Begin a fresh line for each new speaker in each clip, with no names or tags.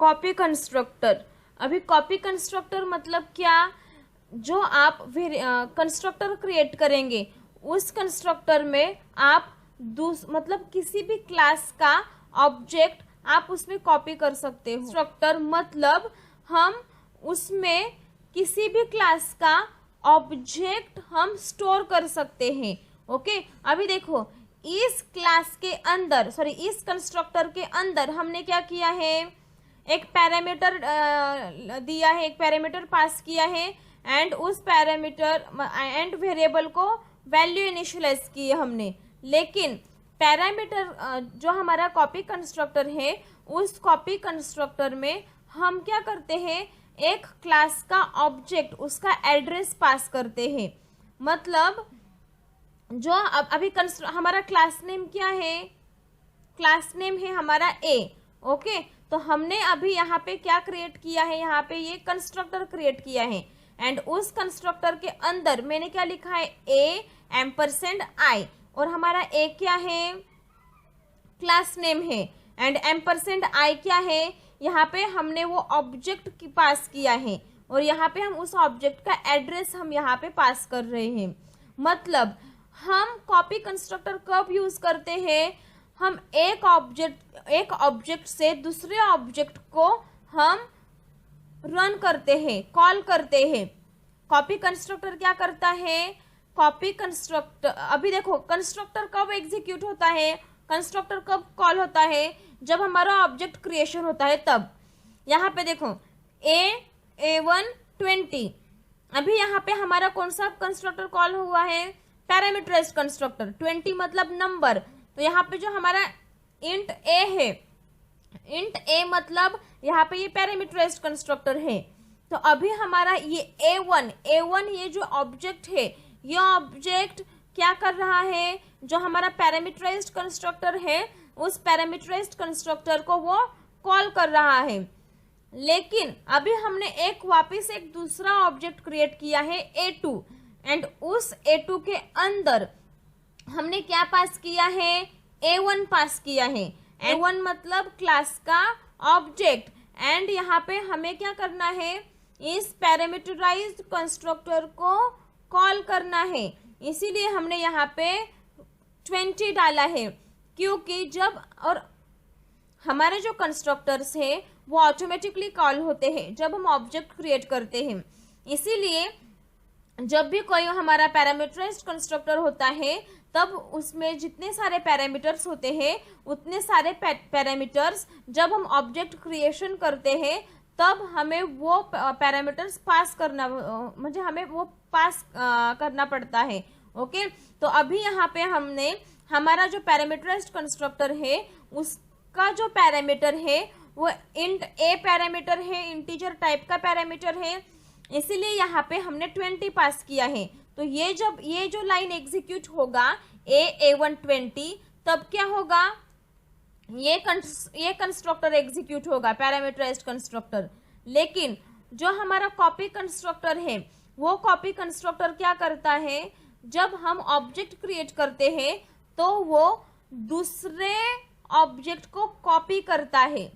Copy constructor. अभी copy constructor मतलब क्या, जो आप कंस्ट्रक्टर क्रिएट करेंगे उस कंस्ट्रक्टर में आप मतलब किसी भी क्लास का ऑब्जेक्ट आप उसमें कॉपी कर सकते हो। कंस्ट्रक्टर मतलब हम उसमें किसी भी क्लास का ऑब्जेक्ट हम स्टोर कर सकते हैं। ओके, अभी देखो इस क्लास के अंदर इस कंस्ट्रक्टर के अंदर हमने क्या किया है, एक पैरामीटर दिया है, एक पैरामीटर पास किया है एंड उस पैरामीटर एंड वेरिएबल को वैल्यू इनिशियलाइज की है हमने। लेकिन पैरामीटर जो हमारा कॉपी कंस्ट्रक्टर है, उस कॉपी कंस्ट्रक्टर में हम क्या करते हैं, एक क्लास का ऑब्जेक्ट उसका एड्रेस पास करते हैं। मतलब जो अभी हमारा क्लास नेम क्या है, क्लास नेम है हमारा ए। ओके, तो हमने अभी यहाँ पे क्या क्रिएट किया है, यहाँ पे ये कंस्ट्रक्टर क्रिएट किया है एंड उस कंस्ट्रक्टर के अंदर मैंने क्या लिखा है, ए एम्परसेंड आई, और हमारा ए क्या है, क्लास नेम है एंड एम्परसेंड आई क्या है, यहाँ पे हमने वो ऑब्जेक्ट की पास किया है और यहाँ पे हम उस ऑब्जेक्ट का एड्रेस हम यहाँ पे पास कर रहे हैं। मतलब हम कॉपी कंस्ट्रक्टर कब यूज करते हैं, हम एक ऑब्जेक्ट से दूसरे ऑब्जेक्ट को हम रन करते हैं, कॉल करते हैं। कॉपी कंस्ट्रक्टर क्या करता है, कॉपी कंस्ट्रक्टर अभी देखो कंस्ट्रक्टर कब एग्जीक्यूट होता है, कंस्ट्रक्टर कब कॉल होता है, जब हमारा ऑब्जेक्ट क्रिएशन होता है तब। यहाँ पे देखो A1 20, अभी यहाँ पे हमारा कौन सा कंस्ट्रक्टर कॉल हुआ है, पैरामीटराइज्ड कंस्ट्रक्टर। 20 मतलब नंबर, तो यहाँ पे जो हमारा इंट ए है, इंट ए मतलब यहाँ पे ये पैरामीटराइज्ड कंस्ट्रक्टर है। तो अभी हमारा ये A1 ये जो ऑब्जेक्ट है, ये ऑब्जेक्ट क्या कर रहा है, जो हमारा पैरामीटराइज्ड कंस्ट्रक्टर है उस पैरामीटराइज्ड कंस्ट्रक्टर को वो कॉल कर रहा है। लेकिन अभी हमने वापस एक दूसरा ऑब्जेक्ट क्रिएट किया है A2 एंड उस A2 के अंदर हमने क्या पास किया है, A1 पास किया है। A1 मतलब क्लास का ऑब्जेक्ट एंड यहाँ पे हमें क्या करना है, इस पैरामीटराइज्ड कंस्ट्रक्टर को कॉल करना है। इसीलिए हमने यहाँ पे 20 डाला है, क्योंकि जब और हमारे जो कंस्ट्रक्टर्स है वो ऑटोमेटिकली कॉल होते हैं जब हम ऑब्जेक्ट क्रिएट करते हैं। इसीलिए जब भी कोई हमारा पैरामीटराइज्ड कंस्ट्रक्टर होता है तब उसमें जितने सारे पैरामीटर्स होते हैं उतने सारे पैरामीटर्स जब हम ऑब्जेक्ट क्रिएशन करते हैं तब हमें वो पैरामीटर्स पास करना, मुझे हमें वो पास करना पड़ता है। ओके, तो अभी यहाँ पे हमने हमारा जो पैरामीटराइज्ड कंस्ट्रक्टर है उसका जो पैरामीटर है वो इंट ए पैरामीटर है, इंटीजर टाइप का पैरामीटर है, इसीलिए यहाँ पे हमने 20 पास किया है। तो ये जब ये जो लाइन एग्जीक्यूट होगा A1 20, तब क्या होगा, ये कंस्ट्रक्टर एग्जीक्यूट होगा, पैरामीटराइज्ड कंस्ट्रक्टर। लेकिन जो हमारा कॉपी कंस्ट्रक्टर है वो कॉपी कंस्ट्रक्टर क्या करता है, जब हम ऑब्जेक्ट क्रिएट करते हैं तो वो दूसरे ऑब्जेक्ट को कॉपी करता है।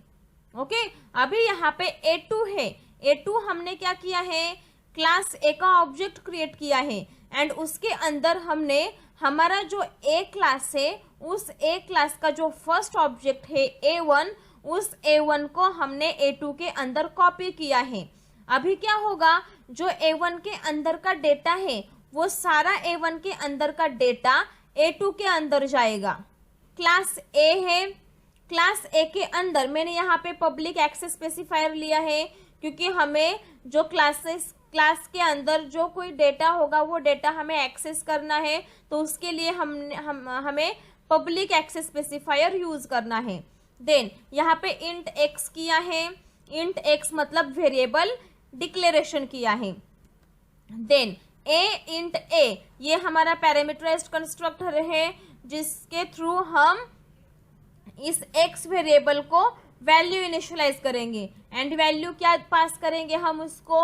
ओके, अभी यहाँ पे A2 है, A2 हमने क्या किया है, क्लास A का ऑब्जेक्ट क्रिएट किया है एंड उसके अंदर हमने हमारा जो A क्लास है उस A क्लास का जो फर्स्ट ऑब्जेक्ट है A1, उस A1 को हमने A2 के अंदर कॉपी किया है। अभी क्या होगा, जो A1 के अंदर का डेटा है वो सारा A1 के अंदर का डेटा A2 के अंदर जाएगा। क्लास A है, क्लास A के अंदर मैंने यहाँ पे पब्लिक एक्सेस स्पेसिफायर लिया है क्योंकि हमें जो क्लास के अंदर जो कोई डेटा होगा वो डेटा हमें एक्सेस करना है, तो उसके लिए हमें पब्लिक एक्सेस स्पेसिफायर यूज करना है। देन यहाँ पे इंट x किया है, इंट x मतलब वेरिएबल डिक्लेरेशन किया है। देन इंट a ये हमारा पैरामीटराइज्ड कंस्ट्रक्टर है जिसके थ्रू हम इस x वेरिएबल को वैल्यू इनिशियलाइज करेंगे एंड वैल्यू क्या पास करेंगे, हम उसको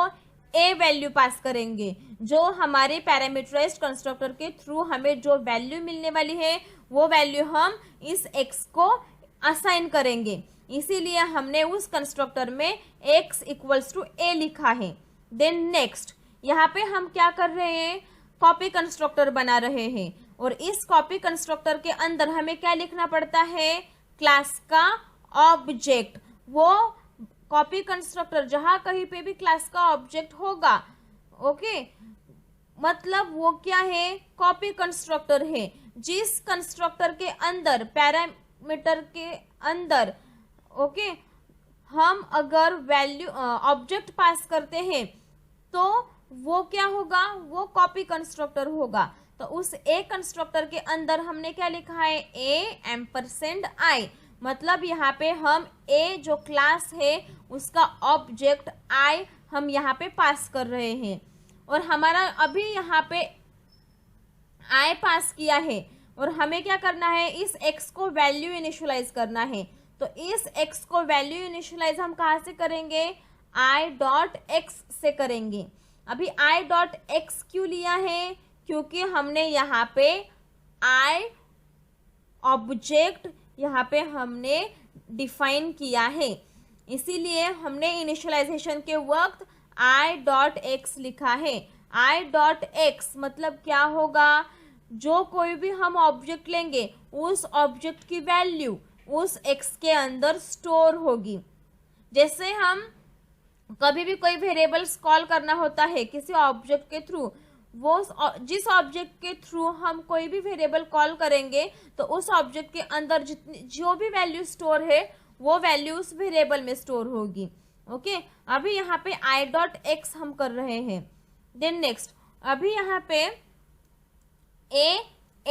a वैल्यू पास करेंगे। जो हमारे पैरामीटराइज्ड कंस्ट्रक्टर के थ्रू हमें जो वैल्यू मिलने वाली है वो वैल्यू हम इस x को असाइन करेंगे। इसीलिए हमने उस कंस्ट्रक्टर में x इक्वल्स टू a लिखा है। देन नेक्स्ट यहाँ पे हम क्या कर रहे हैं, कॉपी कंस्ट्रक्टर बना रहे हैं, और इस कॉपी कंस्ट्रक्टर के अंदर हमें क्या लिखना पड़ता है, क्लास का ऑब्जेक्ट। वो कॉपी कंस्ट्रक्टर जहां कहीं पे भी क्लास का ऑब्जेक्ट होगा, ओके, मतलब वो क्या है, कॉपी कंस्ट्रक्टर है। जिस कंस्ट्रक्टर के अंदर पैरामीटर के अंदर, ओके, हम अगर वैल्यू ऑब्जेक्ट पास करते हैं तो वो क्या होगा, वो कॉपी कंस्ट्रक्टर होगा। तो उस ए कंस्ट्रक्टर के अंदर हमने क्या लिखा है, ए एम्परसेंड आई, मतलब यहाँ पे हम ए जो क्लास है उसका ऑब्जेक्ट आई हम यहाँ पे पास कर रहे हैं। और हमारा अभी यहाँ पे आई पास किया है और हमें क्या करना है, इस x को वैल्यू इनिशियलाइज करना है। तो इस x को वैल्यू इनिशियलाइज हम कहाँ से करेंगे, i डॉट x से करेंगे। अभी i डॉट x क्यों लिया है, क्योंकि हमने यहाँ पे i ऑब्जेक्ट यहाँ पे हमने डिफाइन किया है, इसीलिए हमने इनिशियलाइजेशन के वक्त i डॉट x लिखा है। i डॉट x मतलब क्या होगा, जो कोई भी हम ऑब्जेक्ट लेंगे उस ऑब्जेक्ट की वैल्यू उस x के अंदर स्टोर होगी। जैसे हम कभी भी कोई वेरिएबल्स कॉल करना होता है किसी ऑब्जेक्ट के थ्रू, वो जिस ऑब्जेक्ट के थ्रू हम कोई भी वेरिएबल कॉल करेंगे तो उस ऑब्जेक्ट के अंदर जितनी जो भी वैल्यू स्टोर है वो वैल्यू उस वेरिएबल में स्टोर होगी। ओके, अभी यहाँ पे i डॉट x हम कर रहे हैं। देन नेक्स्ट, अभी यहाँ पे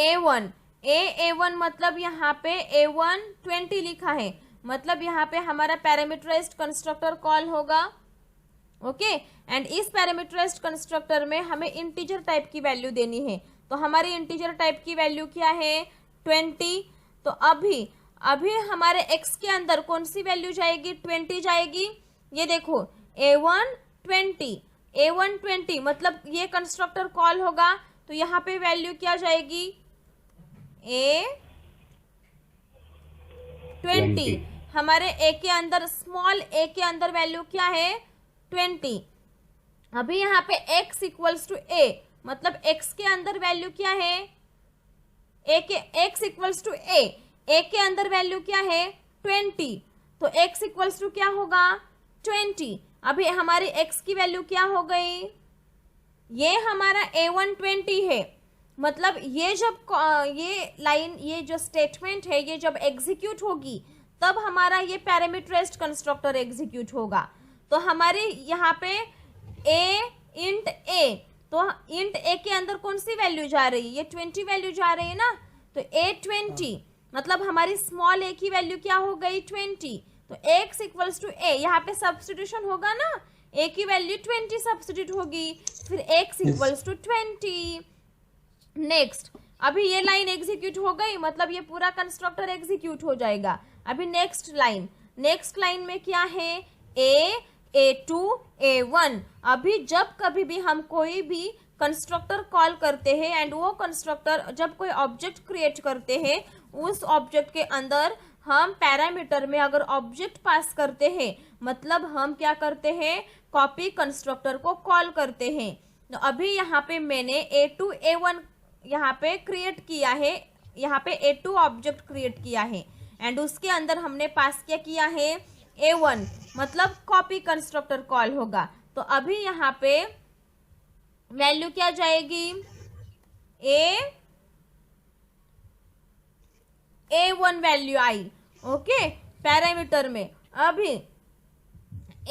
a1 मतलब यहाँ पे a1 20 लिखा है, मतलब यहाँ पे हमारा पैरामीटराइज्ड कंस्ट्रक्टर कॉल होगा। ओके, एंड इस पैरामीटराइज्ड कंस्ट्रक्टर में हमें इंटीजर टाइप की वैल्यू देनी है। तो हमारी इंटीजर टाइप की वैल्यू क्या है, 20। तो अभी हमारे x के अंदर कौन सी वैल्यू जाएगी, 20 जाएगी। ये देखो a1 20 मतलब ये कंस्ट्रक्टर कॉल होगा, तो यहाँ पे वैल्यू क्या जाएगी, a20। हमारे a के अंदर, स्मॉल a के अंदर वैल्यू क्या है, 20। अभी यहाँ पे x इक्वल्स टू a मतलब x के अंदर वैल्यू क्या है, x इक्वल्स टू a के अंदर वैल्यू क्या है, 20। तो x इक्वल्स टू क्या होगा, 20। अभी हमारी x की वैल्यू क्या हो गई, ये हमारा a1 20 है, मतलब ये जब ये लाइन, ये जो स्टेटमेंट है, ये जब एग्जीक्यूट होगी तब हमारा ये पैरामीटराइज्ड कंस्ट्रक्टर एग्जीक्यूट होगा। तो हमारे यहाँ पे इंट a, तो इंट a के अंदर कौन सी वैल्यू जा रही है, ये 20 वैल्यू जा रही है ना, तो a20 मतलब हमारी स्मॉल a की वैल्यू क्या हो गई, 20। तो x इक्वल्स टू a, यहाँ पे सब्स्टिट्यूशन होगा ना, a की वैल्यू 20 सब्स्टिट्यूट होगी, फिर x इक्वल्स टू 20। नेक्स्ट, अभी ये लाइन एग्जीक्यूट हो गई, मतलब ये पूरा कंस्ट्रक्टर एग्जीक्यूट हो जाएगा। अभी नेक्स्ट लाइन में क्या है, a2 a1। अभी जब कभी भी हम कोई भी कंस्ट्रक्टर कॉल करते हैं एंड वो कंस्ट्रक्टर जब कोई ऑब्जेक्ट क्रिएट करते हैं, उस ऑब्जेक्ट के अंदर हम पैरामीटर में अगर ऑब्जेक्ट पास करते हैं, मतलब हम क्या करते हैं, कॉपी कंस्ट्रक्टर को कॉल करते हैं। तो अभी यहाँ पे मैंने a2 a1 यहाँ पे क्रिएट किया है, यहाँ पे a2 ऑब्जेक्ट क्रिएट किया है एंड उसके अंदर हमने पास क्या किया है, a1 मतलब कॉपी कंस्ट्रक्टर कॉल होगा। तो अभी यहाँ पे वैल्यू क्या जाएगी, a1 वैल्यू आई, ओके, पैरामीटर में। अभी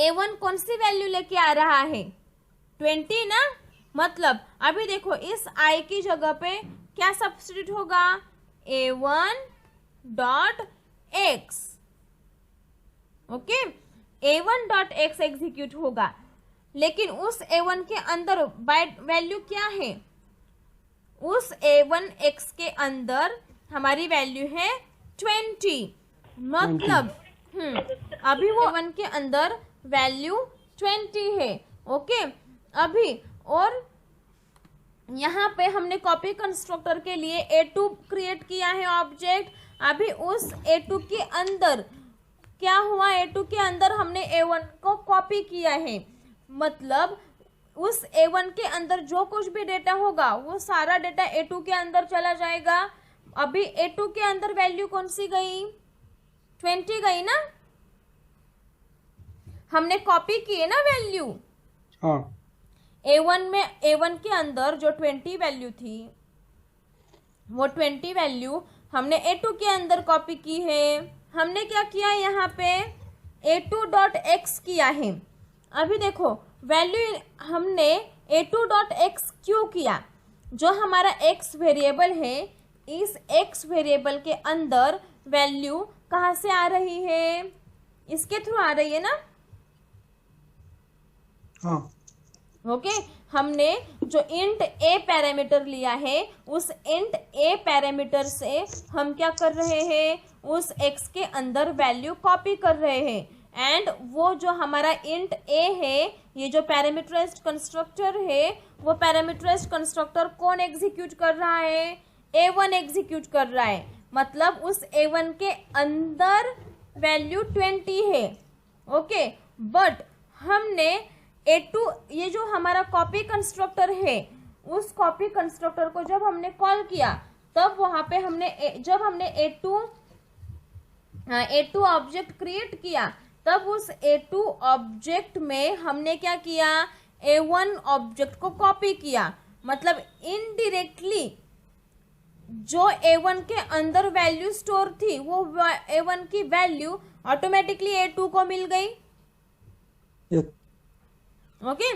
a1 कौन सी वैल्यू लेके आ रहा है, 20 ना, मतलब अभी देखो इस i की जगह पे क्या सब्स्टिट्यूट होगा, a1 dot x, okay, a1 dot x execute होगा, लेकिन उस a1 के अंदर वैल्यू क्या है, उस a1 x के अंदर हमारी वैल्यू है 20, मतलब अभी वो 1 के अंदर वैल्यू 20 है। ओके, अभी और यहाँ पे हमने कॉपी कंस्ट्रक्टर के लिए a2 क्रिएट किया है ऑब्जेक्ट। अभी उस a2 के अंदर क्या हुआ, A2 के अंदर हमने A1 को कॉपी किया है, मतलब उस A1 के अंदर जो कुछ भी डेटा होगा वो सारा डेटा A2 के अंदर चला जाएगा। अभी A2 के अंदर वैल्यू कौन सी गई, 20 गई ना, हमने कॉपी किए ना वैल्यू।
हाँ।
A1 के अंदर जो 20 वैल्यू थी वो 20 वैल्यू हमने A2 के अंदर कॉपी की है। हमने क्या किया यहाँ पे, A2.x किया है। अभी देखो वैल्यू हमने A2.x क्यों किया, जो हमारा x वेरिएबल है, इस x वेरिएबल के अंदर वैल्यू कहाँ से आ रही है, इसके थ्रू आ रही है ना।
हाँ।
ओके, हमने जो इंट a पैरामीटर लिया है, उस इंट a पैरामीटर से हम क्या कर रहे हैं, उस x के अंदर वैल्यू कॉपी कर रहे हैं। एंड वो जो हमारा इंट a है, ये जो पैरामीटराइज्ड कंस्ट्रक्टर है, वो पैरामीटराइज्ड कंस्ट्रक्टर कौन एग्जीक्यूट कर रहा है, A1 एग्जीक्यूट कर रहा है। मतलब उस A1 के अंदर वैल्यू 20 है। ओके, बट हमने A2, ये जो हमारा कॉपी कंस्ट्रक्टर है, उस कॉपी कंस्ट्रक्टर को जब हमने कॉल किया, तब वहां पे जब हमने A2 ऑब्जेक्ट क्रिएट किया, तब उस A2 ऑब्जेक्ट में हमने क्या किया, A1 ऑब्जेक्ट को कॉपी किया। मतलब इनडायरेक्टली जो A1 के अंदर वैल्यू स्टोर थी, वो A1 की वैल्यू ऑटोमेटिकली A2 को मिल गई। ओके,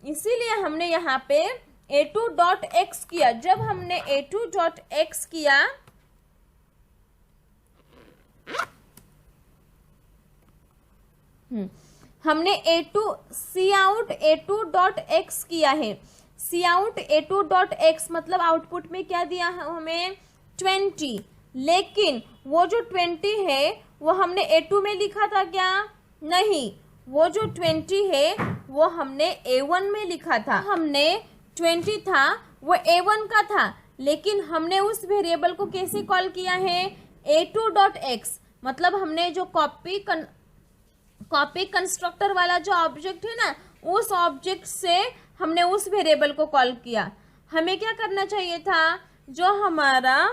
इसीलिए हमने यहाँ पे A2.x किया। जब हमने A2.x किया, हमने cout A2.x किया है। cout A2.x मतलब आउटपुट में क्या दिया हमें, 20। लेकिन वो जो 20 है वो हमने A2 में लिखा था क्या, नहीं, वो जो 20 है वो हमने A1 में लिखा था। हमने 20 था वो A1 का था, लेकिन हमने उस वेरिएबल को कैसे कॉल किया है, A2.x। मतलब हमने जो कॉपी कंस्ट्रक्टर वाला जो ऑब्जेक्ट है ना, उस ऑब्जेक्ट से हमने उस वेरिएबल को कॉल किया। हमें क्या करना चाहिए था, जो हमारा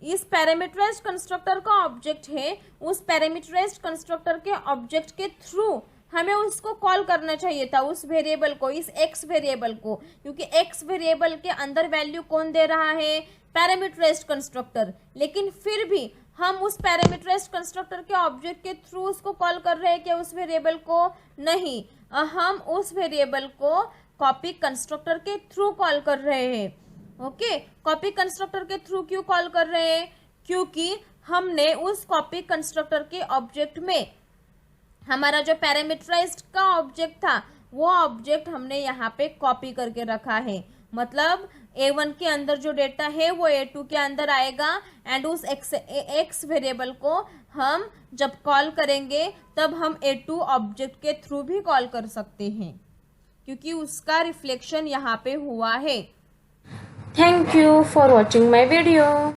इस पैरामीटराइज्ड कंस्ट्रक्टर का ऑब्जेक्ट है, उस पैरामीटराइज्ड कंस्ट्रक्टर के ऑब्जेक्ट के थ्रू हमें उसको कॉल करना चाहिए था, उस वेरिएबल को, इस x वेरिएबल को, क्योंकि x वेरिएबल के अंदर वैल्यू कौन दे रहा है, पैरामीटराइज्ड कंस्ट्रक्टर। लेकिन फिर भी हम उस पैरामीटराइज्ड कंस्ट्रक्टर के ऑब्जेक्ट के थ्रू उसको कॉल कर रहे हैं क्या, उस वेरिएबल को, नहीं, हम उस वेरिएबल को कॉपी कंस्ट्रक्टर के थ्रू कॉल कर रहे हैं। ओके, कॉपी कंस्ट्रक्टर के थ्रू क्यों कॉल कर रहे हैं, क्योंकि हमने उस कॉपी कंस्ट्रक्टर के ऑब्जेक्ट में हमारा जो पैरामीटराइज्ड का ऑब्जेक्ट था, वो ऑब्जेक्ट हमने यहाँ पे कॉपी करके रखा है। मतलब A1 के अंदर जो डेटा है वो A2 के अंदर आएगा, एंड उस x वेरिएबल को हम जब कॉल करेंगे तब हम A2 ऑब्जेक्ट के थ्रू भी कॉल कर सकते हैं, क्योंकि उसका रिफ्लेक्शन यहाँ पे हुआ है।
Thank you for watching my video.